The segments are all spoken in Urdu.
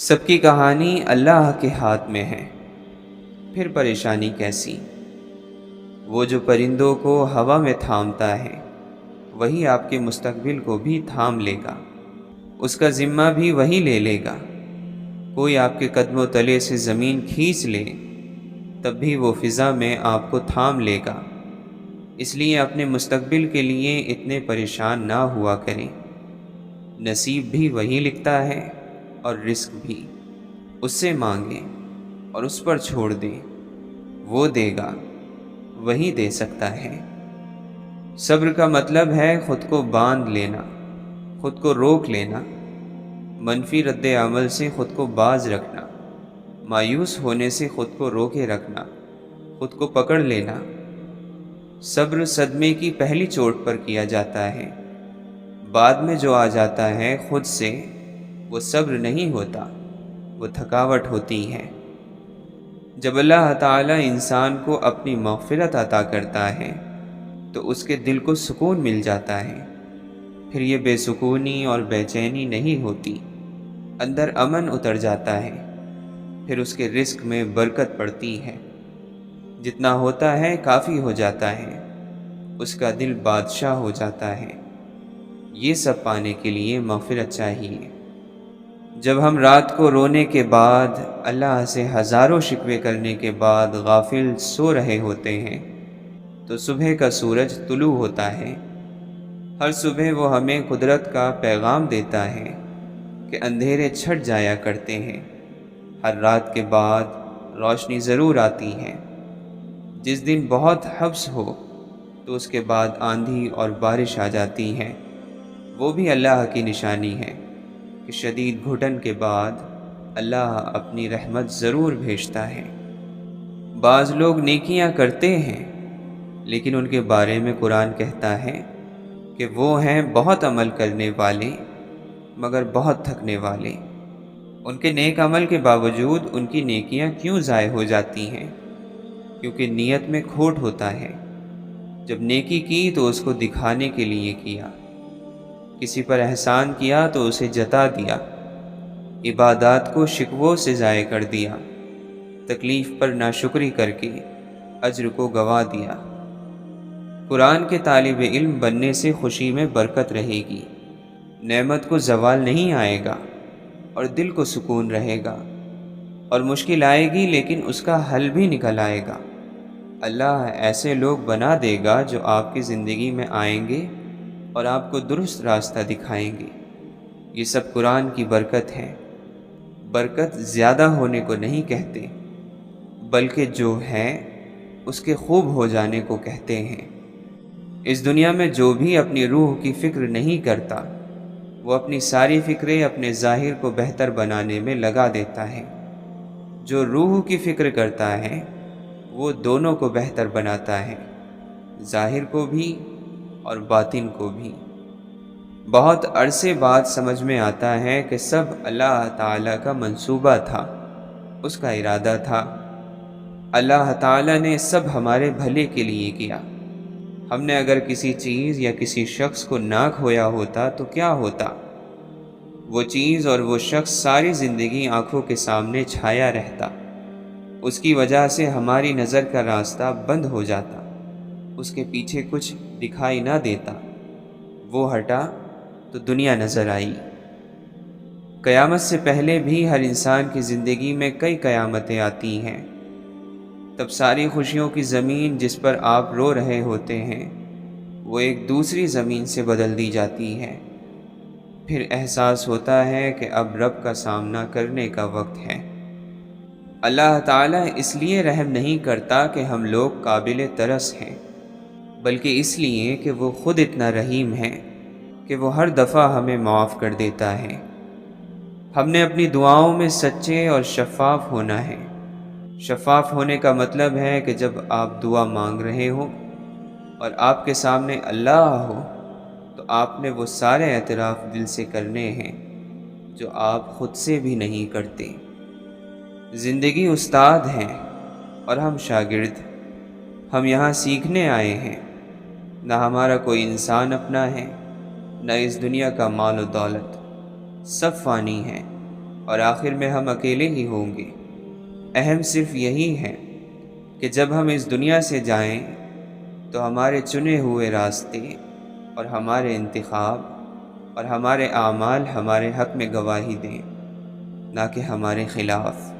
سب کی کہانی اللہ کے ہاتھ میں ہے، پھر پریشانی کیسی؟ وہ جو پرندوں کو ہوا میں تھامتا ہے وہی آپ کے مستقبل کو بھی تھام لے گا، اس کا ذمہ بھی وہی لے لے گا۔ کوئی آپ کے قدموں تلے سے زمین کھینچ لے تب بھی وہ فضا میں آپ کو تھام لے گا۔ اس لیے اپنے مستقبل کے لیے اتنے پریشان نہ ہوا کریں۔ نصیب بھی وہی لکھتا ہے اور رزق بھی، اس سے مانگیں اور اس پر چھوڑ دیں، وہ دے گا، وہی دے سکتا ہے۔ صبر کا مطلب ہے خود کو باندھ لینا، خود کو روک لینا، منفی رد عمل سے خود کو باز رکھنا، مایوس ہونے سے خود کو روکے رکھنا، خود کو پکڑ لینا۔ صبر صدمے کی پہلی چوٹ پر کیا جاتا ہے، بعد میں جو آ جاتا ہے خود سے وہ صبر نہیں ہوتا، وہ تھکاوٹ ہوتی ہے۔ جب اللہ تعالی انسان کو اپنی مغفرت عطا کرتا ہے تو اس کے دل کو سکون مل جاتا ہے، پھر یہ بے سکونی اور بے چینی نہیں ہوتی، اندر امن اتر جاتا ہے، پھر اس کے رزق میں برکت پڑتی ہے، جتنا ہوتا ہے کافی ہو جاتا ہے، اس کا دل بادشاہ ہو جاتا ہے۔ یہ سب پانے کے لیے مغفرت چاہیے۔ جب ہم رات کو رونے کے بعد، اللہ سے ہزاروں شکوے کرنے کے بعد غافل سو رہے ہوتے ہیں تو صبح کا سورج طلوع ہوتا ہے۔ ہر صبح وہ ہمیں قدرت کا پیغام دیتا ہے کہ اندھیرے چھٹ جایا کرتے ہیں، ہر رات کے بعد روشنی ضرور آتی ہے۔ جس دن بہت حبس ہو تو اس کے بعد آندھی اور بارش آ جاتی ہے، وہ بھی اللہ کی نشانی ہے کہ شدید گھٹن کے بعد اللہ اپنی رحمت ضرور بھیجتا ہے۔ بعض لوگ نیکیاں کرتے ہیں لیکن ان کے بارے میں قرآن کہتا ہے کہ وہ ہیں بہت عمل کرنے والے مگر بہت تھکنے والے۔ ان کے نیک عمل کے باوجود ان کی نیکیاں کیوں ضائع ہو جاتی ہیں؟ کیونکہ نیت میں کھوٹ ہوتا ہے۔ جب نیکی کی تو اس کو دکھانے کے لیے کیا، کسی پر احسان کیا تو اسے جتا دیا، عبادات کو شکووں سے ضائع کر دیا، تکلیف پر ناشکری کر کے اجر کو گنوا دیا۔ قرآن کے طالب علم بننے سے خوشی میں برکت رہے گی، نعمت کو زوال نہیں آئے گا اور دل کو سکون رہے گا، اور مشکل آئے گی لیکن اس کا حل بھی نکل آئے گا۔ اللہ ایسے لوگ بنا دے گا جو آپ کی زندگی میں آئیں گے اور آپ کو درست راستہ دکھائیں گے۔ یہ سب قرآن کی برکت ہے۔ برکت زیادہ ہونے کو نہیں کہتے، بلکہ جو ہے اس کے خوب ہو جانے کو کہتے ہیں۔ اس دنیا میں جو بھی اپنی روح کی فکر نہیں کرتا، وہ اپنی ساری فکریں اپنے ظاہر کو بہتر بنانے میں لگا دیتا ہے۔ جو روح کی فکر کرتا ہے وہ دونوں کو بہتر بناتا ہے، ظاہر کو بھی اور باطن کو بھی۔ بہت عرصے بعد سمجھ میں آتا ہے کہ سب اللہ تعالیٰ کا منصوبہ تھا، اس کا ارادہ تھا۔ اللہ تعالیٰ نے سب ہمارے بھلے کے لیے کیا۔ ہم نے اگر کسی چیز یا کسی شخص کو نہ کھویا ہوتا تو کیا ہوتا؟ وہ چیز اور وہ شخص ساری زندگی آنکھوں کے سامنے چھایا رہتا، اس کی وجہ سے ہماری نظر کا راستہ بند ہو جاتا، اس کے پیچھے کچھ دکھائی نہ دیتا، وہ ہٹا تو دنیا نظر آئی۔ قیامت سے پہلے بھی ہر انسان کی زندگی میں کئی قیامتیں آتی ہیں، تب ساری خوشیوں کی زمین جس پر آپ رو رہے ہوتے ہیں وہ ایک دوسری زمین سے بدل دی جاتی ہے۔ پھر احساس ہوتا ہے کہ اب رب کا سامنا کرنے کا وقت ہے۔ اللہ تعالیٰ اس لیے رحم نہیں کرتا کہ ہم لوگ قابل ترس ہیں، بلکہ اس لیے کہ وہ خود اتنا رحیم ہے کہ وہ ہر دفعہ ہمیں معاف کر دیتا ہے۔ ہم نے اپنی دعاؤں میں سچے اور شفاف ہونا ہے۔ شفاف ہونے کا مطلب ہے کہ جب آپ دعا مانگ رہے ہو اور آپ کے سامنے اللہ ہو تو آپ نے وہ سارے اعتراف دل سے کرنے ہیں جو آپ خود سے بھی نہیں کرتے۔ زندگی استاد ہیں اور ہم شاگرد۔ ہم یہاں سیکھنے آئے ہیں، نہ ہمارا کوئی انسان اپنا ہے، نہ اس دنیا کا مال و دولت، سب فانی ہیں اور آخر میں ہم اکیلے ہی ہوں گے۔ اہم صرف یہی ہے کہ جب ہم اس دنیا سے جائیں تو ہمارے چنے ہوئے راستے اور ہمارے انتخاب اور ہمارے اعمال ہمارے حق میں گواہی دیں، نہ کہ ہمارے خلاف۔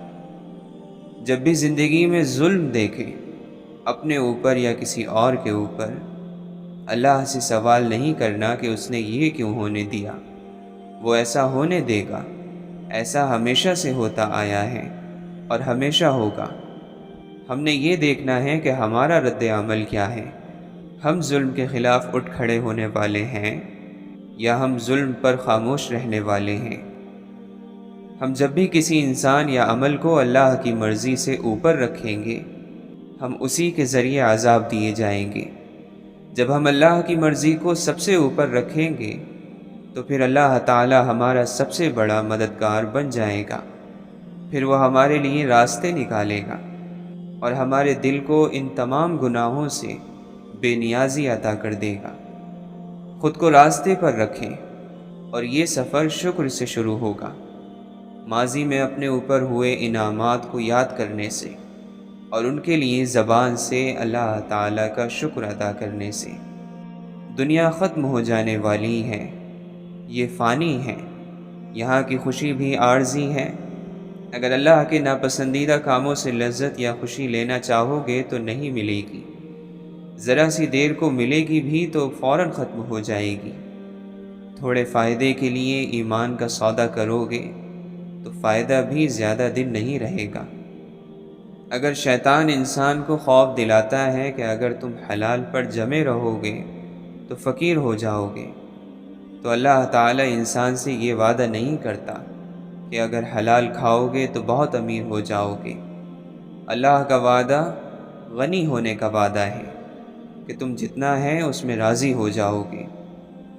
جب بھی زندگی میں ظلم دیکھیں، اپنے اوپر یا کسی اور کے اوپر، اللہ سے سوال نہیں کرنا کہ اس نے یہ کیوں ہونے دیا، وہ ایسا ہونے دے گا۔ ایسا ہمیشہ سے ہوتا آیا ہے اور ہمیشہ ہوگا۔ ہم نے یہ دیکھنا ہے کہ ہمارا رد عمل کیا ہے۔ ہم ظلم کے خلاف اٹھ کھڑے ہونے والے ہیں یا ہم ظلم پر خاموش رہنے والے ہیں۔ ہم جب بھی کسی انسان یا عمل کو اللہ کی مرضی سے اوپر رکھیں گے، ہم اسی کے ذریعے عذاب دیے جائیں گے۔ جب ہم اللہ کی مرضی کو سب سے اوپر رکھیں گے تو پھر اللہ تعالی ہمارا سب سے بڑا مددگار بن جائے گا۔ پھر وہ ہمارے لیے راستے نکالے گا اور ہمارے دل کو ان تمام گناہوں سے بے نیازی عطا کر دے گا۔ خود کو راستے پر رکھیں اور یہ سفر شکر سے شروع ہوگا، ماضی میں اپنے اوپر ہوئے انعامات کو یاد کرنے سے اور ان کے لیے زبان سے اللہ تعالیٰ کا شکر ادا کرنے سے۔ دنیا ختم ہو جانے والی ہے، یہ فانی ہے، یہاں کی خوشی بھی عارضی ہے۔ اگر اللہ کے ناپسندیدہ کاموں سے لذت یا خوشی لینا چاہو گے تو نہیں ملے گی، ذرا سی دیر کو ملے گی بھی تو فوراً ختم ہو جائے گی۔ تھوڑے فائدے کے لیے ایمان کا سودا کرو گے تو فائدہ بھی زیادہ دن نہیں رہے گا۔ اگر شیطان انسان کو خوف دلاتا ہے کہ اگر تم حلال پر جمے رہو گے تو فقیر ہو جاؤ گے، تو اللہ تعالی انسان سے یہ وعدہ نہیں کرتا کہ اگر حلال کھاؤ گے تو بہت امیر ہو جاؤ گے۔ اللہ کا وعدہ غنی ہونے کا وعدہ ہے کہ تم جتنا ہے اس میں راضی ہو جاؤ گے،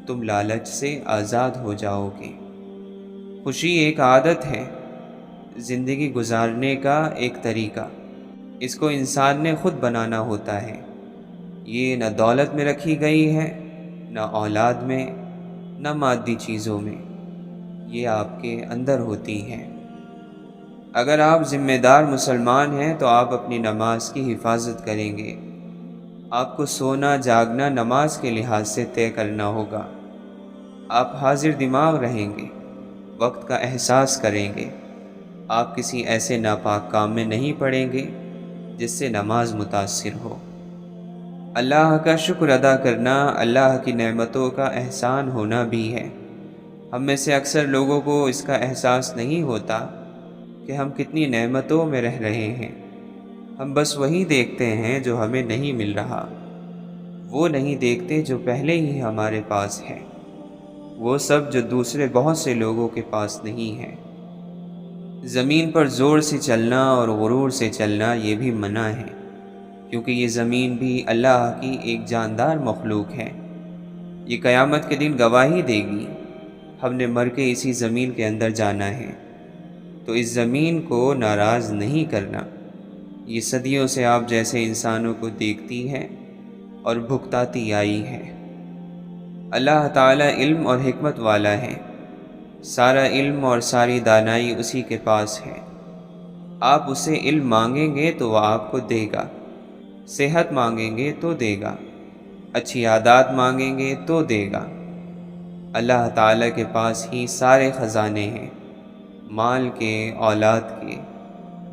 تم لالچ سے آزاد ہو جاؤ گے۔ خوشی ایک عادت ہے، زندگی گزارنے کا ایک طریقہ۔ اس کو انسان نے خود بنانا ہوتا ہے۔ یہ نہ دولت میں رکھی گئی ہے، نہ اولاد میں، نہ مادی چیزوں میں، یہ آپ کے اندر ہوتی ہے۔ اگر آپ ذمہ دار مسلمان ہیں تو آپ اپنی نماز کی حفاظت کریں گے۔ آپ کو سونا جاگنا نماز کے لحاظ سے طے کرنا ہوگا۔ آپ حاضر دماغ رہیں گے، وقت کا احساس کریں گے۔ آپ کسی ایسے ناپاک کام میں نہیں پڑیں گے جس سے نماز متاثر ہو۔ اللہ کا شکر ادا کرنا اللہ کی نعمتوں کا احسان ہونا بھی ہے۔ ہم میں سے اکثر لوگوں کو اس کا احساس نہیں ہوتا کہ ہم کتنی نعمتوں میں رہ رہے ہیں۔ ہم بس وہی دیکھتے ہیں جو ہمیں نہیں مل رہا، وہ نہیں دیکھتے جو پہلے ہی ہمارے پاس ہے، وہ سب جو دوسرے بہت سے لوگوں کے پاس نہیں ہے۔ زمین پر زور سے چلنا اور غرور سے چلنا یہ بھی منع ہے، کیونکہ یہ زمین بھی اللہ کی ایک جاندار مخلوق ہے۔ یہ قیامت کے دن گواہی دے گی، ہم نے مر کے اسی زمین کے اندر جانا ہے، تو اس زمین کو ناراض نہیں کرنا۔ یہ صدیوں سے آپ جیسے انسانوں کو دیکھتی ہے اور بھگتاتی آئی ہے۔ اللہ تعالیٰ علم اور حکمت والا ہے، سارا علم اور ساری دانائی اسی کے پاس ہے۔ آپ اسے علم مانگیں گے تو وہ آپ کو دے گا، صحت مانگیں گے تو دے گا، اچھی عادات مانگیں گے تو دے گا۔ اللہ تعالیٰ کے پاس ہی سارے خزانے ہیں، مال کے، اولاد کے،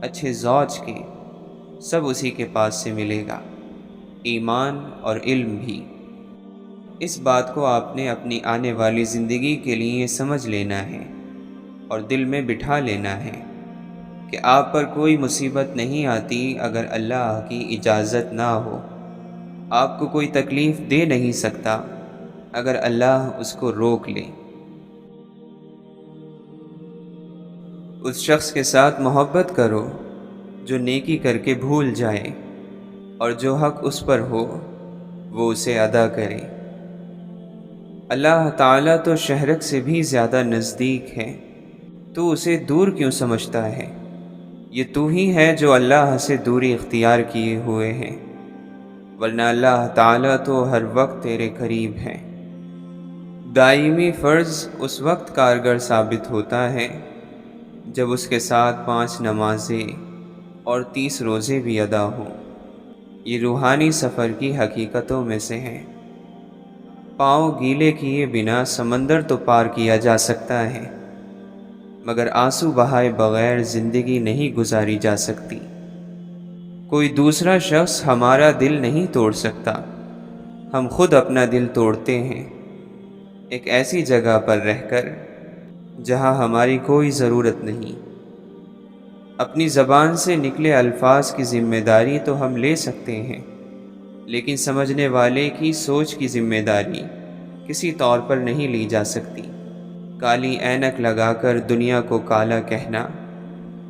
اچھے زوج کے، سب اسی کے پاس سے ملے گا، ایمان اور علم بھی۔ اس بات کو آپ نے اپنی آنے والی زندگی کے لیے سمجھ لینا ہے اور دل میں بٹھا لینا ہے کہ آپ پر کوئی مصیبت نہیں آتی اگر اللہ کی اجازت نہ ہو۔ آپ کو کوئی تکلیف دے نہیں سکتا اگر اللہ اس کو روک لے۔ اس شخص کے ساتھ محبت کرو جو نیکی کر کے بھول جائے، اور جو حق اس پر ہو وہ اسے ادا کرے۔ اللہ تعالیٰ تو شہرک سے بھی زیادہ نزدیک ہے، تو اسے دور کیوں سمجھتا ہے؟ یہ تو ہی ہے جو اللہ سے دوری اختیار کیے ہوئے ہیں، ورنہ اللہ تعالیٰ تو ہر وقت تیرے قریب ہے۔ دائمی فرض اس وقت کارگر ثابت ہوتا ہے جب اس کے ساتھ 5 نمازیں اور 30 روزے بھی ادا ہوں۔ یہ روحانی سفر کی حقیقتوں میں سے ہیں۔ پاؤں گیلے کیے بنا سمندر تو پار کیا جا سکتا ہے، مگر آنسو بہائے بغیر زندگی نہیں گزاری جا سکتی۔ کوئی دوسرا شخص ہمارا دل نہیں توڑ سکتا، ہم خود اپنا دل توڑتے ہیں، ایک ایسی جگہ پر رہ کر جہاں ہماری کوئی ضرورت نہیں۔ اپنی زبان سے نکلے الفاظ کی ذمہ داری تو ہم لے سکتے ہیں، لیکن سمجھنے والے کی سوچ کی ذمہ داری کسی طور پر نہیں لی جا سکتی۔ کالی اینک لگا کر دنیا کو کالا کہنا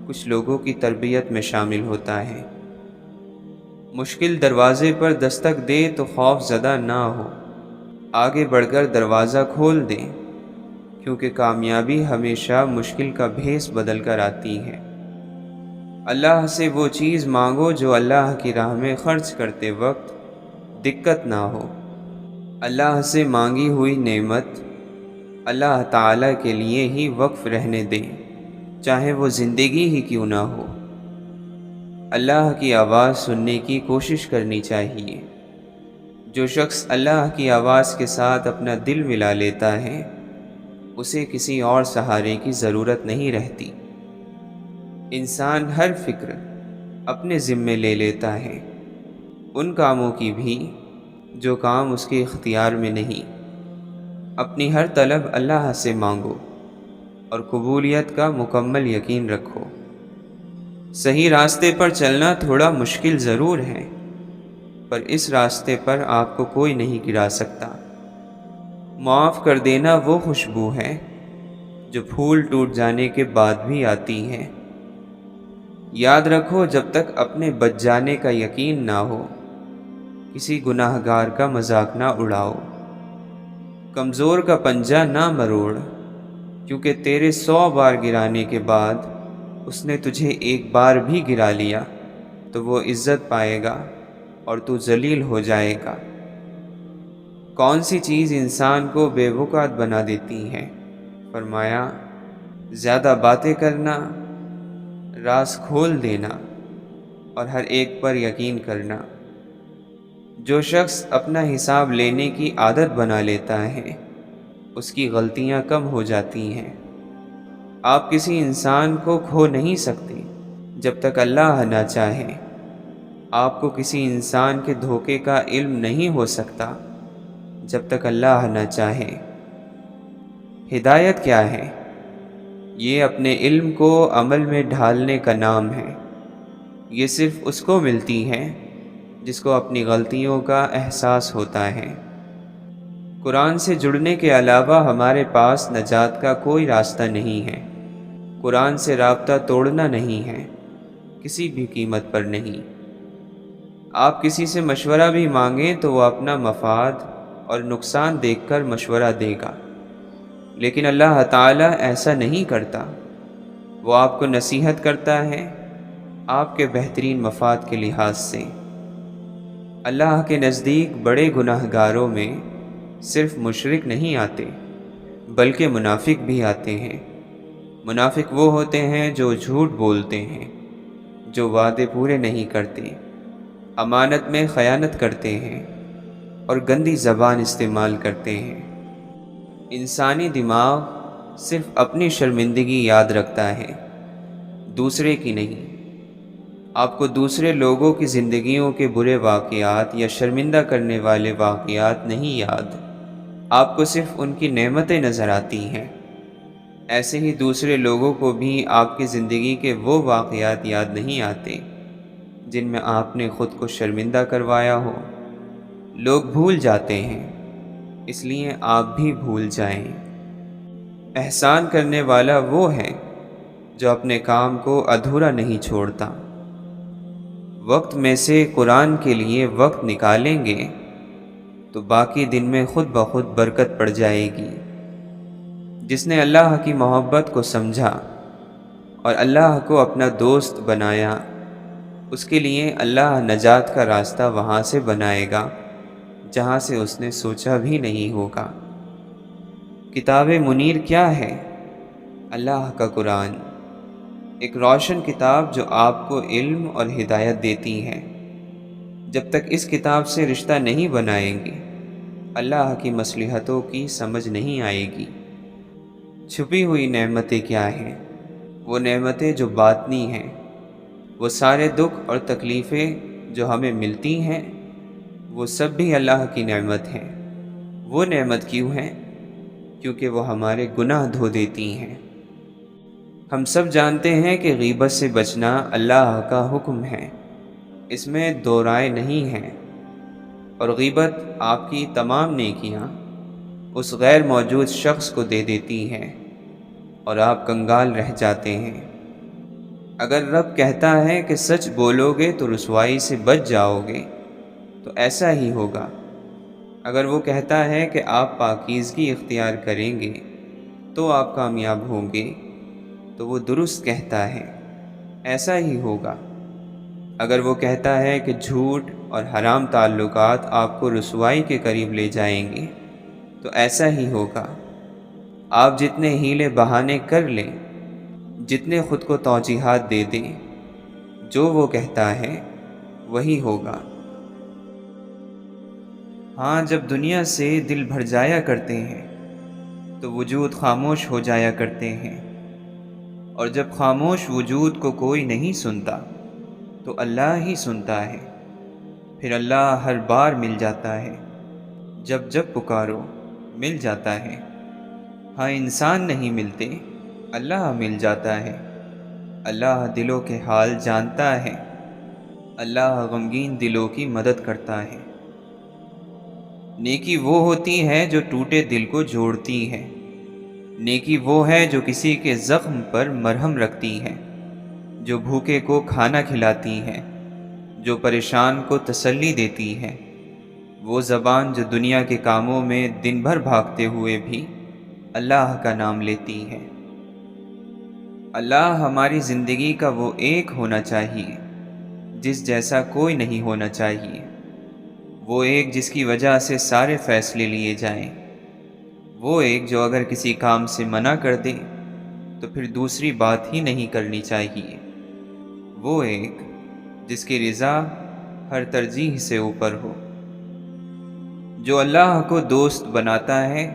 کچھ لوگوں کی تربیت میں شامل ہوتا ہے۔ مشکل دروازے پر دستک دے تو خوف زدہ نہ ہو، آگے بڑھ کر دروازہ کھول دیں، کیونکہ کامیابی ہمیشہ مشکل کا بھیس بدل کر آتی ہے۔ اللہ سے وہ چیز مانگو جو اللہ کی راہ میں خرچ کرتے وقت دقت نہ ہو۔ اللہ سے مانگی ہوئی نعمت اللہ تعالیٰ کے لیے ہی وقف رہنے دیں، چاہے وہ زندگی ہی کیوں نہ ہو۔ اللہ کی آواز سننے کی کوشش کرنی چاہیے۔ جو شخص اللہ کی آواز کے ساتھ اپنا دل ملا لیتا ہے، اسے کسی اور سہارے کی ضرورت نہیں رہتی۔ انسان ہر فکر اپنے ذمے لے لیتا ہے، ان کاموں کی بھی جو کام اس کے اختیار میں نہیں۔ اپنی ہر طلب اللہ سے مانگو اور قبولیت کا مکمل یقین رکھو۔ صحیح راستے پر چلنا تھوڑا مشکل ضرور ہے، پر اس راستے پر آپ کو کوئی نہیں گرا سکتا۔ معاف کر دینا وہ خوشبو ہے جو پھول ٹوٹ جانے کے بعد بھی آتی ہے۔ یاد رکھو، جب تک اپنے بچ جانے کا یقین نہ ہو، کسی گناہ گار کا مذاق نہ اڑاؤ۔ کمزور کا پنجہ نہ مروڑ، کیونکہ تیرے 100 بار گرانے کے بعد اس نے تجھے ایک بار بھی گرا لیا تو وہ عزت پائے گا اور تو ذلیل ہو جائے گا۔ کون سی چیز انسان کو بے وقعت بنا دیتی ہے؟ فرمایا، زیادہ باتیں کرنا، راز کھول دینا اور ہر ایک پر یقین کرنا۔ جو شخص اپنا حساب لینے کی عادت بنا لیتا ہے، اس کی غلطیاں کم ہو جاتی ہیں۔ آپ کسی انسان کو کھو نہیں سکتے جب تک اللہ نہ چاہے۔ آپ کو کسی انسان کے دھوکے کا علم نہیں ہو سکتا جب تک اللہ نہ چاہے۔ ہدایت کیا ہے؟ یہ اپنے علم کو عمل میں ڈھالنے کا نام ہے۔ یہ صرف اس کو ملتی ہے جس کو اپنی غلطیوں کا احساس ہوتا ہے۔ قرآن سے جڑنے کے علاوہ ہمارے پاس نجات کا کوئی راستہ نہیں ہے۔ قرآن سے رابطہ توڑنا نہیں ہے، کسی بھی قیمت پر نہیں۔ آپ کسی سے مشورہ بھی مانگیں تو وہ اپنا مفاد اور نقصان دیکھ کر مشورہ دے گا، لیکن اللہ تعالیٰ ایسا نہیں کرتا۔ وہ آپ کو نصیحت کرتا ہے آپ کے بہترین مفاد کے لحاظ سے۔ اللہ کے نزدیک بڑے گناہ گاروں میں صرف مشرک نہیں آتے، بلکہ منافق بھی آتے ہیں۔ منافق وہ ہوتے ہیں جو جھوٹ بولتے ہیں، جو وعدے پورے نہیں کرتے، امانت میں خیانت کرتے ہیں اور گندی زبان استعمال کرتے ہیں۔ انسانی دماغ صرف اپنی شرمندگی یاد رکھتا ہے، دوسرے کی نہیں۔ آپ کو دوسرے لوگوں کی زندگیوں کے برے واقعات یا شرمندہ کرنے والے واقعات نہیں یاد، آپ کو صرف ان کی نعمتیں نظر آتی ہیں۔ ایسے ہی دوسرے لوگوں کو بھی آپ کی زندگی کے وہ واقعات یاد نہیں آتے جن میں آپ نے خود کو شرمندہ کروایا ہو۔ لوگ بھول جاتے ہیں، اس لیے آپ بھی بھول جائیں۔ احسان کرنے والا وہ ہے جو اپنے کام کو ادھورا نہیں چھوڑتا۔ وقت میں سے قرآن کے لیے وقت نکالیں گے تو باقی دن میں خود بخود برکت پڑ جائے گی۔ جس نے اللہ کی محبت کو سمجھا اور اللہ کو اپنا دوست بنایا، اس کے لیے اللہ نجات کا راستہ وہاں سے بنائے گا جہاں سے اس نے سوچا بھی نہیں ہوگا۔ کتاب منیر کیا ہے؟ اللہ کا قرآن۔ ایک روشن کتاب جو آپ کو علم اور ہدایت دیتی ہے۔ جب تک اس کتاب سے رشتہ نہیں بنائیں گے، اللہ کی مصلحتوں کی سمجھ نہیں آئے گی۔ چھپی ہوئی نعمتیں کیا ہیں؟ وہ نعمتیں جو باطنی ہیں، وہ سارے دکھ اور تکلیفیں جو ہمیں ملتی ہیں، وہ سب بھی اللہ کی نعمت ہیں۔ وہ نعمت کیوں ہیں؟ کیونکہ وہ ہمارے گناہ دھو دیتی ہیں۔ ہم سب جانتے ہیں کہ غیبت سے بچنا اللہ کا حکم ہے، اس میں دو رائے نہیں ہے، اور غیبت آپ کی تمام نیکیاں اس غیر موجود شخص کو دے دیتی ہیں اور آپ کنگال رہ جاتے ہیں۔ اگر رب کہتا ہے کہ سچ بولو گے تو رسوائی سے بچ جاؤ گے، تو ایسا ہی ہوگا۔ اگر وہ کہتا ہے کہ آپ پاکیزگی اختیار کریں گے تو آپ کامیاب ہوں گے، تو وہ درست کہتا ہے، ایسا ہی ہوگا۔ اگر وہ کہتا ہے کہ جھوٹ اور حرام تعلقات آپ کو رسوائی کے قریب لے جائیں گے، تو ایسا ہی ہوگا۔ آپ جتنے ہیلے بہانے کر لیں، جتنے خود کو توجیحات دے دیں، جو وہ کہتا ہے وہی ہوگا۔ ہاں، جب دنیا سے دل بھر جایا کرتے ہیں تو وجود خاموش ہو جایا کرتے ہیں، اور جب خاموش وجود کو کوئی نہیں سنتا تو اللہ ہی سنتا ہے۔ پھر اللہ ہر بار مل جاتا ہے، جب جب پکارو مل جاتا ہے۔ ہاں، انسان نہیں ملتے، اللہ مل جاتا ہے۔ اللہ دلوں کے حال جانتا ہے، اللہ غمگین دلوں کی مدد کرتا ہے۔ نیکی وہ ہوتی ہے جو ٹوٹے دل کو جوڑتی ہے۔ نیکی وہ ہے جو کسی کے زخم پر مرہم رکھتی ہے، جو بھوکے کو کھانا کھلاتی ہے، جو پریشان کو تسلی دیتی ہے۔ وہ زبان جو دنیا کے کاموں میں دن بھر بھاگتے ہوئے بھی اللہ کا نام لیتی ہے۔ اللہ ہماری زندگی کا وہ ایک ہونا چاہیے جس جیسا کوئی نہیں ہونا چاہیے، وہ ایک جس کی وجہ سے سارے فیصلے لیے جائیں، وہ ایک جو اگر کسی کام سے منع کر دے تو پھر دوسری بات ہی نہیں کرنی چاہیے، وہ ایک جس کی رضا ہر ترجیح سے اوپر ہو۔ جو اللہ کو دوست بناتا ہے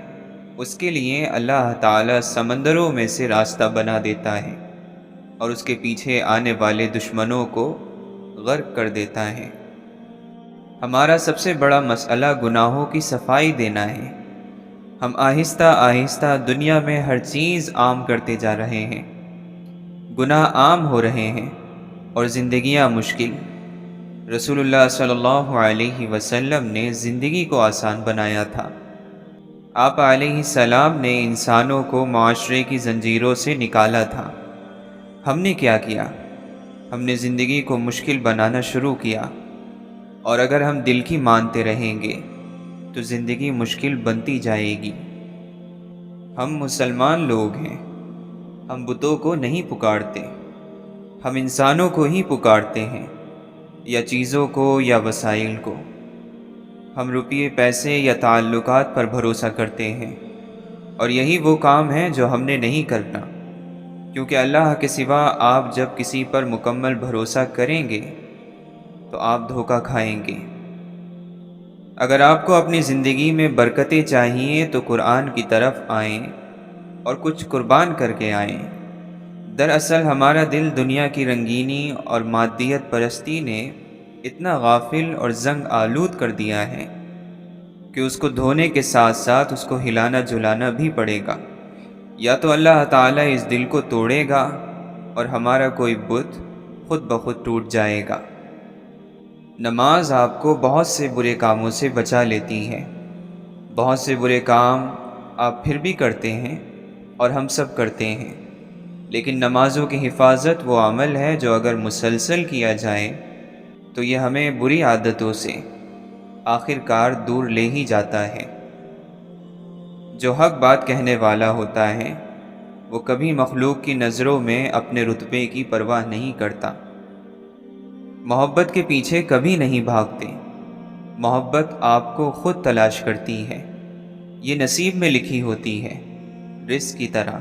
اس کے لیے اللہ تعالی سمندروں میں سے راستہ بنا دیتا ہے اور اس کے پیچھے آنے والے دشمنوں کو غرق کر دیتا ہے۔ ہمارا سب سے بڑا مسئلہ گناہوں کی صفائی دینا ہے۔ ہم آہستہ آہستہ دنیا میں ہر چیز عام کرتے جا رہے ہیں، گناہ عام ہو رہے ہیں اور زندگیاں مشکل۔ رسول اللہ صلی اللہ علیہ وسلم نے زندگی کو آسان بنایا تھا۔ آپ علیہ السلام نے انسانوں کو معاشرے کی زنجیروں سے نکالا تھا۔ ہم نے کیا کیا؟ ہم نے زندگی کو مشکل بنانا شروع کیا، اور اگر ہم دل کی مانتے رہیں گے تو زندگی مشکل بنتی جائے گی۔ ہم مسلمان لوگ ہیں، ہم بتوں کو نہیں پکارتے، ہم انسانوں کو ہی پکارتے ہیں، یا چیزوں کو یا وسائل کو۔ ہم روپیے، پیسے یا تعلقات پر بھروسہ کرتے ہیں، اور یہی وہ کام ہے جو ہم نے نہیں کرنا، کیونکہ اللہ کے سوا آپ جب کسی پر مکمل بھروسہ کریں گے تو آپ دھوکہ کھائیں گے۔ اگر آپ کو اپنی زندگی میں برکتیں چاہیے تو قرآن کی طرف آئیں اور کچھ قربان کر کے آئیں۔ دراصل ہمارا دل دنیا کی رنگینی اور مادیت پرستی نے اتنا غافل اور زنگ آلود کر دیا ہے کہ اس کو دھونے کے ساتھ ساتھ اس کو ہلانا جلانا بھی پڑے گا، یا تو اللہ تعالیٰ اس دل کو توڑے گا اور ہمارا کوئی بت خود بخود ٹوٹ جائے گا۔ نماز آپ کو بہت سے برے کاموں سے بچا لیتی ہے۔ بہت سے برے کام آپ پھر بھی کرتے ہیں اور ہم سب کرتے ہیں، لیکن نمازوں کی حفاظت وہ عمل ہے جو اگر مسلسل کیا جائے تو یہ ہمیں بری عادتوں سے آخر کار دور لے ہی جاتا ہے۔ جو حق بات کہنے والا ہوتا ہے وہ کبھی مخلوق کی نظروں میں اپنے رتبے کی پرواہ نہیں کرتا۔ محبت کے پیچھے کبھی نہیں بھاگتے، محبت آپ کو خود تلاش کرتی ہے، یہ نصیب میں لکھی ہوتی ہے، رزق کی طرح،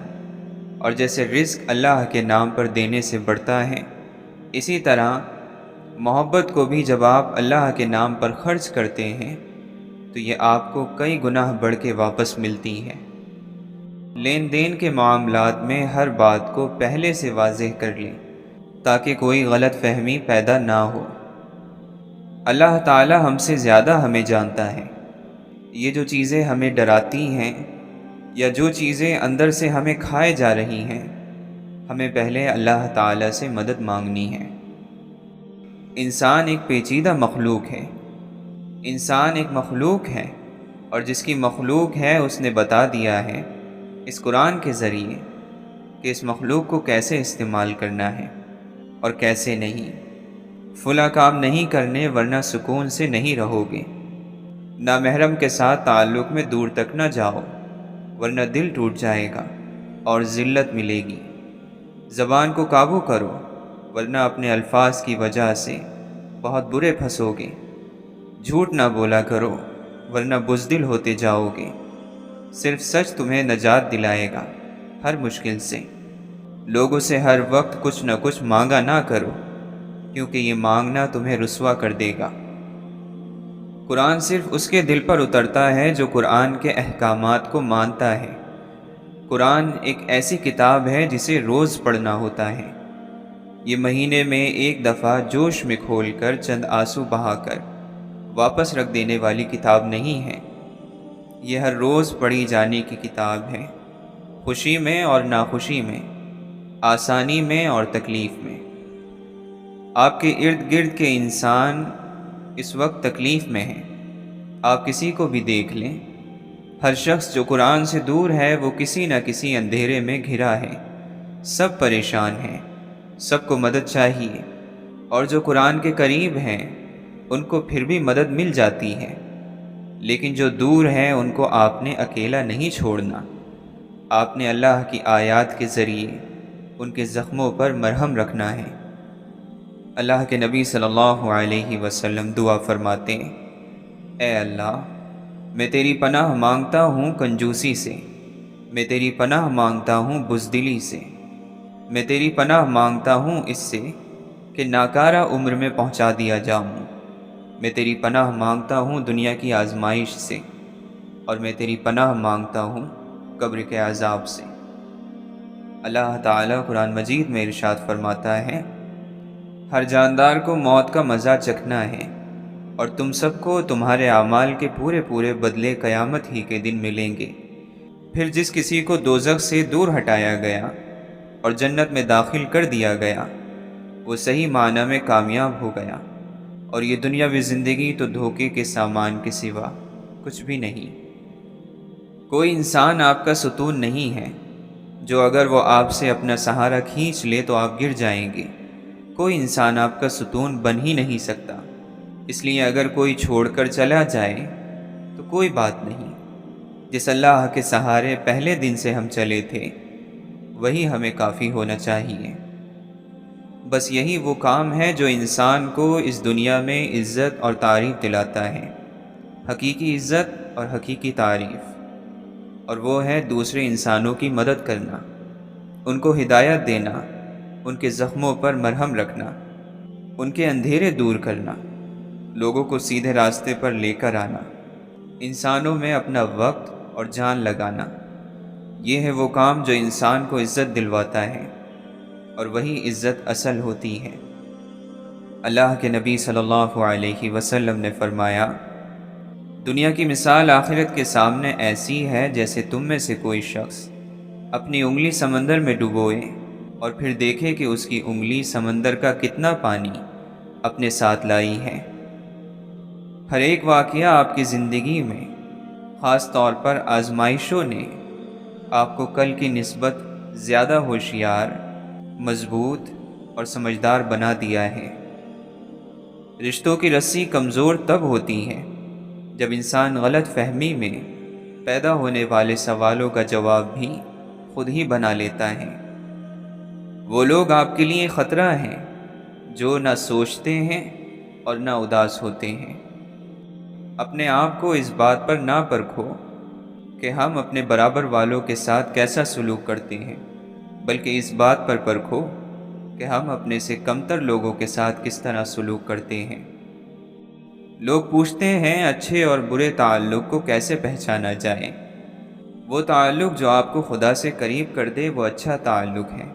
اور جیسے رزق اللہ کے نام پر دینے سے بڑھتا ہے، اسی طرح محبت کو بھی جب آپ اللہ کے نام پر خرچ کرتے ہیں تو یہ آپ کو کئی گناہ بڑھ کے واپس ملتی ہے۔ لین دین کے معاملات میں ہر بات کو پہلے سے واضح کر لیں تاکہ کوئی غلط فہمی پیدا نہ ہو۔ اللہ تعالی ہم سے زیادہ ہمیں جانتا ہے۔ یہ جو چیزیں ہمیں ڈراتی ہیں یا جو چیزیں اندر سے ہمیں کھائے جا رہی ہیں، ہمیں پہلے اللہ تعالی سے مدد مانگنی ہے۔ انسان ایک پیچیدہ مخلوق ہے۔ انسان ایک مخلوق ہے اور جس کی مخلوق ہے اس نے بتا دیا ہے اس قرآن کے ذریعے کہ اس مخلوق کو کیسے استعمال کرنا ہے اور کیسے نہیں۔ فلاں کام نہیں کرنے ورنہ سکون سے نہیں رہو گے۔ نامحرم کے ساتھ تعلق میں دور تک نہ جاؤ ورنہ دل ٹوٹ جائے گا اور ذلت ملے گی۔ زبان کو قابو کرو ورنہ اپنے الفاظ کی وجہ سے بہت برے پھنسو گے۔ جھوٹ نہ بولا کرو ورنہ بزدل ہوتے جاؤ گے۔ صرف سچ تمہیں نجات دلائے گا ہر مشکل سے۔ لوگوں سے ہر وقت کچھ نہ کچھ مانگا نہ کرو کیونکہ یہ مانگنا تمہیں رسوا کر دے گا۔ قرآن صرف اس کے دل پر اترتا ہے جو قرآن کے احکامات کو مانتا ہے۔ قرآن ایک ایسی کتاب ہے جسے روز پڑھنا ہوتا ہے۔ یہ مہینے میں ایک دفعہ جوش میں کھول کر چند آنسو بہا کر واپس رکھ دینے والی کتاب نہیں ہے۔ یہ ہر روز پڑھی جانے کی کتاب ہے، خوشی میں اور ناخوشی میں، آسانی میں اور تکلیف میں۔ آپ کے ارد گرد کے انسان اس وقت تکلیف میں ہیں۔ آپ کسی کو بھی دیکھ لیں، ہر شخص جو قرآن سے دور ہے وہ کسی نہ کسی اندھیرے میں گھرا ہے۔ سب پریشان ہیں، سب کو مدد چاہیے، اور جو قرآن کے قریب ہیں ان کو پھر بھی مدد مل جاتی ہے، لیکن جو دور ہیں ان کو آپ نے اکیلا نہیں چھوڑنا۔ آپ نے اللہ کی آیات کے ذریعے ان کے زخموں پر مرہم رکھنا ہے۔ اللہ کے نبی صلی اللہ علیہ وسلم دعا فرماتے ہیں، اے اللہ، میں تیری پناہ مانگتا ہوں کنجوسی سے، میں تیری پناہ مانگتا ہوں بزدلی سے، میں تیری پناہ مانگتا ہوں اس سے کہ ناکارہ عمر میں پہنچا دیا جاؤں، میں تیری پناہ مانگتا ہوں دنیا کی آزمائش سے، اور میں تیری پناہ مانگتا ہوں قبر کے عذاب سے۔ اللہ تعالیٰ قرآن مجید میں ارشاد فرماتا ہے، ہر جاندار کو موت کا مزہ چکھنا ہے، اور تم سب کو تمہارے اعمال کے پورے پورے بدلے قیامت ہی کے دن ملیں گے۔ پھر جس کسی کو دوزخ سے دور ہٹایا گیا اور جنت میں داخل کر دیا گیا وہ صحیح معنی میں کامیاب ہو گیا، اور یہ دنیاوی زندگی تو دھوکے کے سامان کے سوا کچھ بھی نہیں۔ کوئی انسان آپ کا ستون نہیں ہے جو اگر وہ آپ سے اپنا سہارا کھینچ لے تو آپ گر جائیں گے۔ کوئی انسان آپ کا ستون بن ہی نہیں سکتا، اس لیے اگر کوئی چھوڑ کر چلا جائے تو کوئی بات نہیں۔ جس اللہ کے سہارے پہلے دن سے ہم چلے تھے وہی ہمیں کافی ہونا چاہیے۔ بس یہی وہ کام ہے جو انسان کو اس دنیا میں عزت اور تعریف دلاتا ہے، حقیقی عزت اور حقیقی تعریف، اور وہ ہے دوسرے انسانوں کی مدد کرنا، ان کو ہدایت دینا، ان کے زخموں پر مرہم رکھنا، ان کے اندھیرے دور کرنا، لوگوں کو سیدھے راستے پر لے کر آنا، انسانوں میں اپنا وقت اور جان لگانا۔ یہ ہے وہ کام جو انسان کو عزت دلواتا ہے، اور وہی عزت اصل ہوتی ہے۔ اللہ کے نبی صلی اللہ علیہ وسلم نے فرمایا، دنیا کی مثال آخرت کے سامنے ایسی ہے جیسے تم میں سے کوئی شخص اپنی انگلی سمندر میں ڈبوئے اور پھر دیکھے کہ اس کی انگلی سمندر کا کتنا پانی اپنے ساتھ لائی ہے۔ ہر ایک واقعہ آپ کی زندگی میں، خاص طور پر آزمائشوں نے آپ کو کل کی نسبت زیادہ ہوشیار، مضبوط اور سمجھدار بنا دیا ہے۔ رشتوں کی رسی کمزور تب ہوتی ہے جب انسان غلط فہمی میں پیدا ہونے والے سوالوں کا جواب بھی خود ہی بنا لیتا ہے۔ وہ لوگ آپ کے لیے خطرہ ہیں جو نہ سوچتے ہیں اور نہ اداس ہوتے ہیں۔ اپنے آپ کو اس بات پر نہ پرکھو کہ ہم اپنے برابر والوں کے ساتھ کیسا سلوک کرتے ہیں، بلکہ اس بات پر پرکھو کہ ہم اپنے سے کمتر لوگوں کے ساتھ کس طرح سلوک کرتے ہیں۔ لوگ پوچھتے ہیں اچھے اور برے تعلق کو کیسے پہچانا جائے؟ وہ تعلق جو آپ کو خدا سے قریب کر دے وہ اچھا تعلق ہے،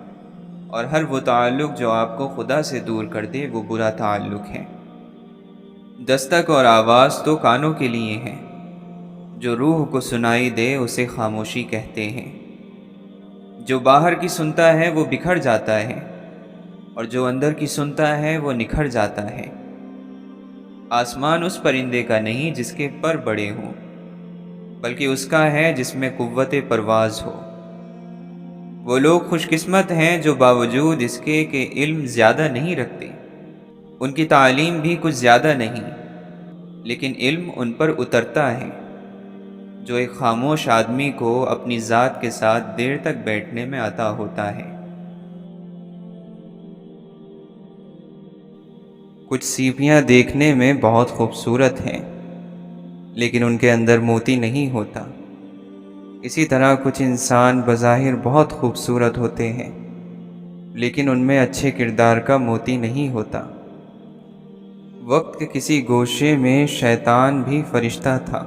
اور ہر وہ تعلق جو آپ کو خدا سے دور کر دے وہ برا تعلق ہے۔ دستک اور آواز تو کانوں کے لیے ہیں، جو روح کو سنائی دے اسے خاموشی کہتے ہیں۔ جو باہر کی سنتا ہے وہ بکھر جاتا ہے، اور جو اندر کی سنتا ہے وہ نکھر جاتا ہے۔ آسمان اس پرندے کا نہیں جس کے پر بڑے ہوں، بلکہ اس کا ہے جس میں قوت پرواز ہو۔ وہ لوگ خوش قسمت ہیں جو باوجود اس کے کہ علم زیادہ نہیں رکھتے، ان کی تعلیم بھی کچھ زیادہ نہیں، لیکن علم ان پر اترتا ہے، جو ایک خاموش آدمی کو اپنی ذات کے ساتھ دیر تک بیٹھنے میں عطا ہوتا ہے۔ کچھ سیپیاں دیکھنے میں بہت خوبصورت ہیں، لیکن ان کے اندر موتی نہیں ہوتا۔ اسی طرح کچھ انسان بظاہر بہت خوبصورت ہوتے ہیں، لیکن ان میں اچھے کردار کا موتی نہیں ہوتا۔ وقت کے کسی گوشے میں شیطان بھی فرشتہ تھا،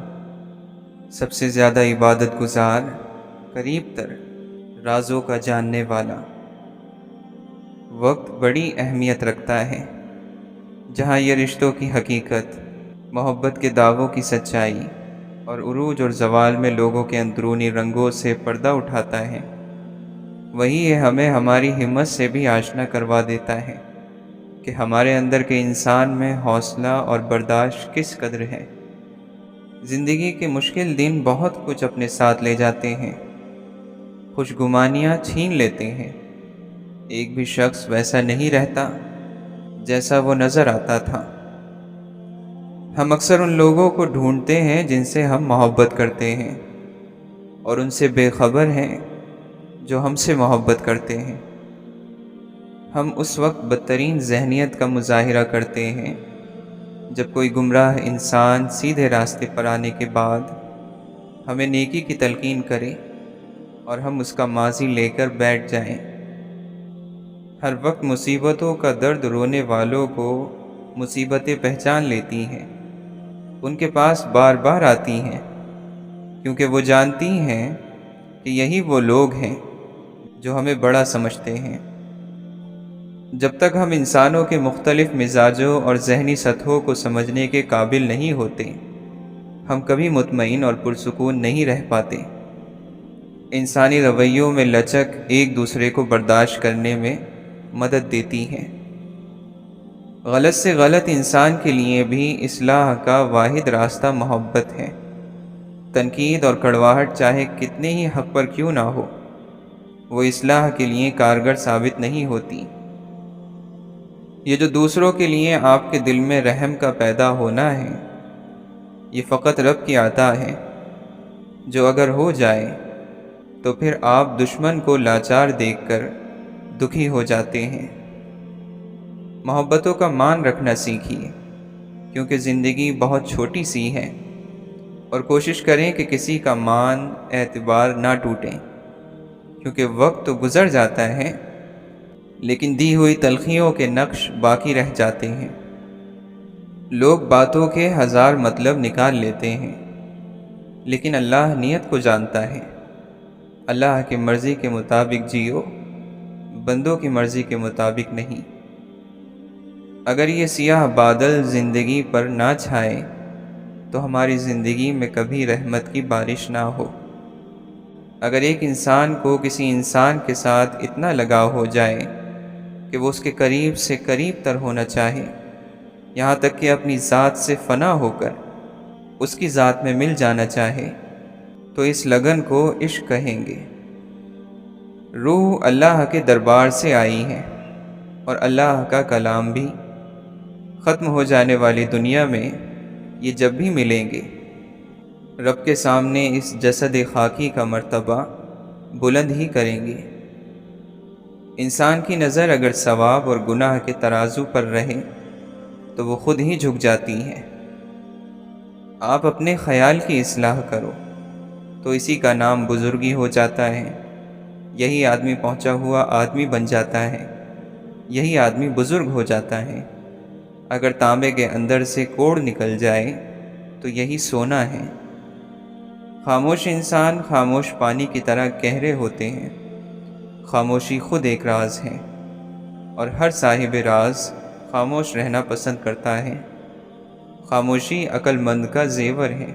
سب سے زیادہ عبادت گزار، قریب تر، رازوں کا جاننے والا۔ وقت بڑی اہمیت رکھتا ہے، جہاں یہ رشتوں کی حقیقت، محبت کے دعووں کی سچائی اور عروج اور زوال میں لوگوں کے اندرونی رنگوں سے پردہ اٹھاتا ہے، وہی یہ ہمیں ہماری ہمت سے بھی آشنا کروا دیتا ہے کہ ہمارے اندر کے انسان میں حوصلہ اور برداشت کس قدر ہے۔ زندگی کے مشکل دن بہت کچھ اپنے ساتھ لے جاتے ہیں، خوشگمانیاں چھین لیتے ہیں۔ ایک بھی شخص ویسا نہیں رہتا جیسا وہ نظر آتا تھا۔ ہم اکثر ان لوگوں کو ڈھونڈتے ہیں جن سے ہم محبت کرتے ہیں، اور ان سے بے خبر ہیں جو ہم سے محبت کرتے ہیں۔ ہم اس وقت بدترین ذہنیت کا مظاہرہ کرتے ہیں جب کوئی گمراہ انسان سیدھے راستے پر آنے کے بعد ہمیں نیکی کی تلقین کرے اور ہم اس کا ماضی لے کر بیٹھ جائیں۔ ہر وقت مصیبتوں کا درد رونے والوں کو مصیبتیں پہچان لیتی ہیں، ان کے پاس بار بار آتی ہیں، کیونکہ وہ جانتی ہیں کہ یہی وہ لوگ ہیں جو ہمیں بڑا سمجھتے ہیں۔ جب تک ہم انسانوں کے مختلف مزاجوں اور ذہنی سطحوں کو سمجھنے کے قابل نہیں ہوتے، ہم کبھی مطمئن اور پرسکون نہیں رہ پاتے۔ انسانی رویوں میں لچک ایک دوسرے کو برداشت کرنے میں مدد دیتی ہے۔ غلط سے غلط انسان کے لیے بھی اصلاح کا واحد راستہ محبت ہے۔ تنقید اور کڑواہٹ چاہے کتنے ہی حق پر کیوں نہ ہو، وہ اصلاح کے لیے کارگر ثابت نہیں ہوتی۔ یہ جو دوسروں کے لیے آپ کے دل میں رحم کا پیدا ہونا ہے، یہ فقط رب کی عطا ہے، جو اگر ہو جائے تو پھر آپ دشمن کو لاچار دیکھ کر دکھی ہو جاتے ہیں۔ محبتوں کا مان رکھنا سیکھیے، کیونکہ زندگی بہت چھوٹی سی ہے، اور کوشش کریں کہ کسی کا مان اعتبار نہ ٹوٹے، کیونکہ وقت تو گزر جاتا ہے لیکن دی ہوئی تلخیوں کے نقش باقی رہ جاتے ہیں۔ لوگ باتوں کے ہزار مطلب نکال لیتے ہیں، لیکن اللہ نیت کو جانتا ہے۔ اللہ کی مرضی کے مطابق جیو، بندوں کی مرضی کے مطابق نہیں۔ اگر یہ سیاہ بادل زندگی پر نہ چھائے تو ہماری زندگی میں کبھی رحمت کی بارش نہ ہو۔ اگر ایک انسان کو کسی انسان کے ساتھ اتنا لگاؤ ہو جائے کہ وہ اس کے قریب سے قریب تر ہونا چاہے، یہاں تک کہ اپنی ذات سے فنا ہو کر اس کی ذات میں مل جانا چاہے، تو اس لگن کو عشق کہیں گے۔ روح اللہ کے دربار سے آئی ہے، اور اللہ کا کلام بھی۔ ختم ہو جانے والی دنیا میں یہ جب بھی ملیں گے، رب کے سامنے اس جسد خاکی کا مرتبہ بلند ہی کریں گے۔ انسان کی نظر اگر ثواب اور گناہ کے ترازو پر رہے تو وہ خود ہی جھک جاتی ہے۔ آپ اپنے خیال کی اصلاح کرو تو اسی کا نام بزرگی ہو جاتا ہے۔ یہی آدمی پہنچا ہوا آدمی بن جاتا ہے، یہی آدمی بزرگ ہو جاتا ہے۔ اگر تانبے کے اندر سے کوڑ نکل جائے تو یہی سونا ہے۔ خاموش انسان خاموش پانی کی طرح گہرے ہوتے ہیں۔ خاموشی خود ایک راز ہے، اور ہر صاحب راز خاموش رہنا پسند کرتا ہے۔ خاموشی عقل مند کا زیور ہے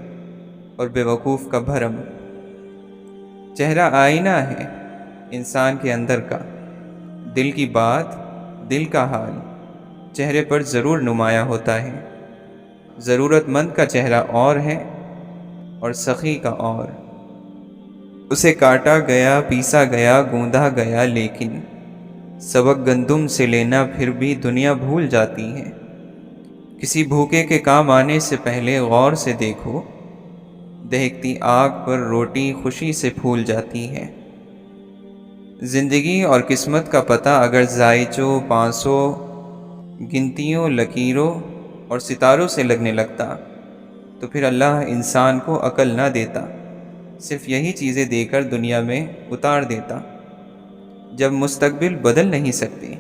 اور بے وقوف کا بھرم۔ چہرہ آئینہ ہے انسان کے اندر کا، دل کی بات، دل کا حال چہرے پر ضرور نمایاں ہوتا ہے۔ ضرورت مند کا چہرہ اور ہے اور سخی کا اور۔ اسے کاٹا گیا، پیسا گیا، گوندا گیا، لیکن سبق گندم سے لینا پھر بھی دنیا بھول جاتی ہے۔ کسی بھوکے کے کام آنے سے پہلے غور سے دیکھو، دہکتی آگ پر روٹی خوشی سے پھول جاتی ہے۔ زندگی اور قسمت کا پتہ اگر ذائچوں، پانسوں، گنتیوں، لکیروں اور ستاروں سے لگنے لگتا تو پھر اللہ انسان کو عقل نہ دیتا، صرف یہی چیزیں دے کر دنیا میں اتار دیتا۔ جب مستقبل بدل نہیں سکتے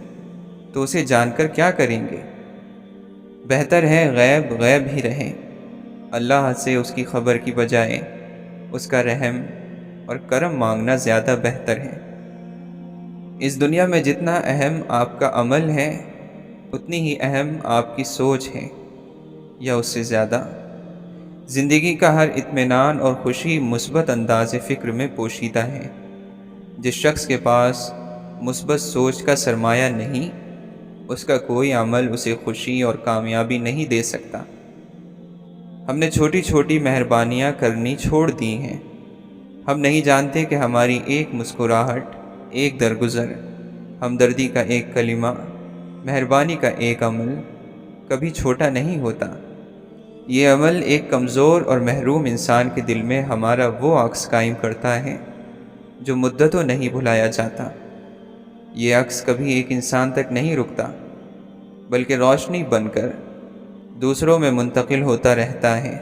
تو اسے جان کر کیا کریں گے؟ بہتر ہے غیب غیب ہی رہے۔ اللہ سے اس کی خبر کی بجائے اس کا رحم اور کرم مانگنا زیادہ بہتر ہے۔ اس دنیا میں جتنا اہم آپ کا عمل ہے اتنی ہی اہم آپ کی سوچ ہے، یا اس سے زیادہ۔ زندگی کا ہر اطمینان اور خوشی مثبت انداز فکر میں پوشیدہ ہے۔ جس شخص کے پاس مثبت سوچ کا سرمایہ نہیں، اس کا کوئی عمل اسے خوشی اور کامیابی نہیں دے سکتا۔ ہم نے چھوٹی چھوٹی مہربانیاں کرنی چھوڑ دی ہیں۔ ہم نہیں جانتے کہ ہماری ایک مسکراہٹ، ایک درگزر، ہمدردی کا ایک کلمہ، مہربانی کا ایک عمل کبھی چھوٹا نہیں ہوتا۔ یہ عمل ایک کمزور اور محروم انسان کے دل میں ہمارا وہ عکس قائم کرتا ہے جو مدتوں نہیں بھلایا جاتا۔ یہ عکس کبھی ایک انسان تک نہیں رکتا، بلکہ روشنی بن کر دوسروں میں منتقل ہوتا رہتا ہے۔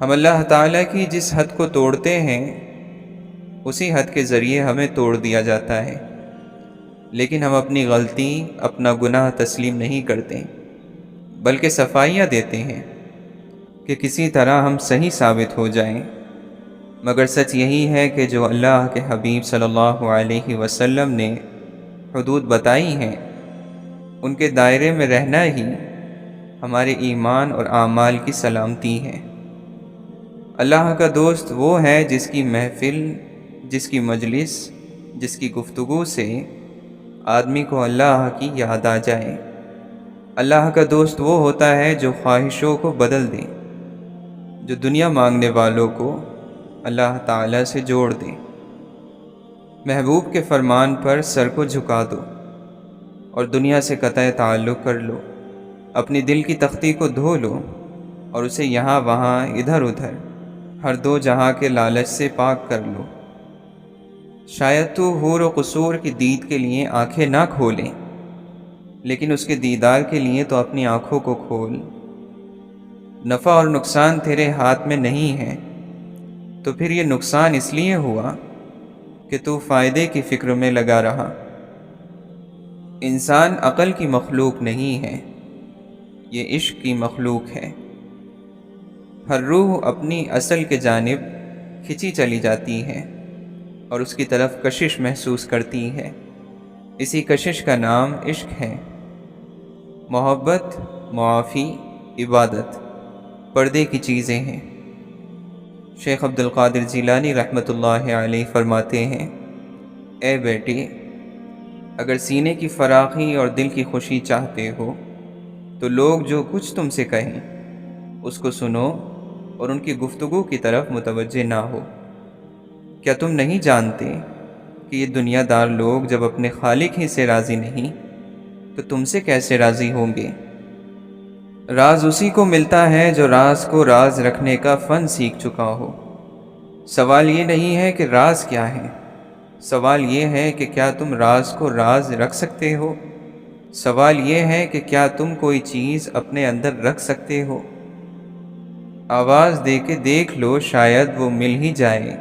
ہم اللہ تعالیٰ کی جس حد کو توڑتے ہیں اسی حد کے ذریعے ہمیں توڑ دیا جاتا ہے، لیکن ہم اپنی غلطی، اپنا گناہ تسلیم نہیں کرتے، بلکہ صفائیاں دیتے ہیں کہ کسی طرح ہم صحیح ثابت ہو جائیں۔ مگر سچ یہی ہے کہ جو اللہ کے حبیب صلی اللہ علیہ وسلم نے حدود بتائی ہیں ان کے دائرے میں رہنا ہی ہمارے ایمان اور اعمال کی سلامتی ہے۔ اللہ کا دوست وہ ہے جس کی محفل، جس کی مجلس، جس کی گفتگو سے آدمی کو اللہ کی یاد آ جائے۔ اللہ کا دوست وہ ہوتا ہے جو خواہشوں کو بدل دے، جو دنیا مانگنے والوں کو اللہ تعالیٰ سے جوڑ دے۔ محبوب کے فرمان پر سر کو جھکا دو اور دنیا سے قطع تعلق کر لو۔ اپنی دل کی تختی کو دھو لو اور اسے یہاں وہاں ادھر ادھر ہر دو جہاں کے لالچ سے پاک کر لو۔ شاید تو حور و قصور کی دید کے لیے آنکھیں نہ کھولیں، لیکن اس کے دیدار کے لیے تو اپنی آنکھوں کو کھول۔ نفع اور نقصان تیرے ہاتھ میں نہیں ہے، تو پھر یہ نقصان اس لیے ہوا کہ تو فائدے کی فکر میں لگا رہا۔ انسان عقل کی مخلوق نہیں ہے، یہ عشق کی مخلوق ہے۔ ہر روح اپنی اصل کے جانب کھنچی چلی جاتی ہے اور اس کی طرف کشش محسوس کرتی ہے۔ اسی کشش کا نام عشق ہے۔ محبت، معافی، عبادت پردے کی چیزیں ہیں۔ شیخ عبد القادر جیلانی رحمۃ اللہ علیہ فرماتے ہیں، اے بیٹے، اگر سینے کی فراخی اور دل کی خوشی چاہتے ہو تو لوگ جو کچھ تم سے کہیں اس کو سنو اور ان کی گفتگو کی طرف متوجہ نہ ہو۔ کیا تم نہیں جانتے کہ یہ دنیا دار لوگ جب اپنے خالق ہی سے راضی نہیں تو تم سے کیسے راضی ہوں گے؟ راز اسی کو ملتا ہے جو راز کو راز رکھنے کا فن سیکھ چکا ہو۔ سوال یہ نہیں ہے کہ راز کیا ہے، سوال یہ ہے کہ کیا تم راز کو راز رکھ سکتے ہو؟ سوال یہ ہے کہ کیا تم کوئی چیز اپنے اندر رکھ سکتے ہو؟ آواز دے کے دیکھ لو، شاید وہ مل ہی جائے،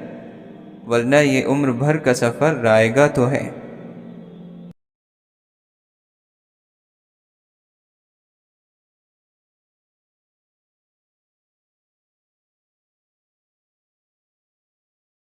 ورنہ یہ عمر بھر کا سفر رائے گا تو ہے۔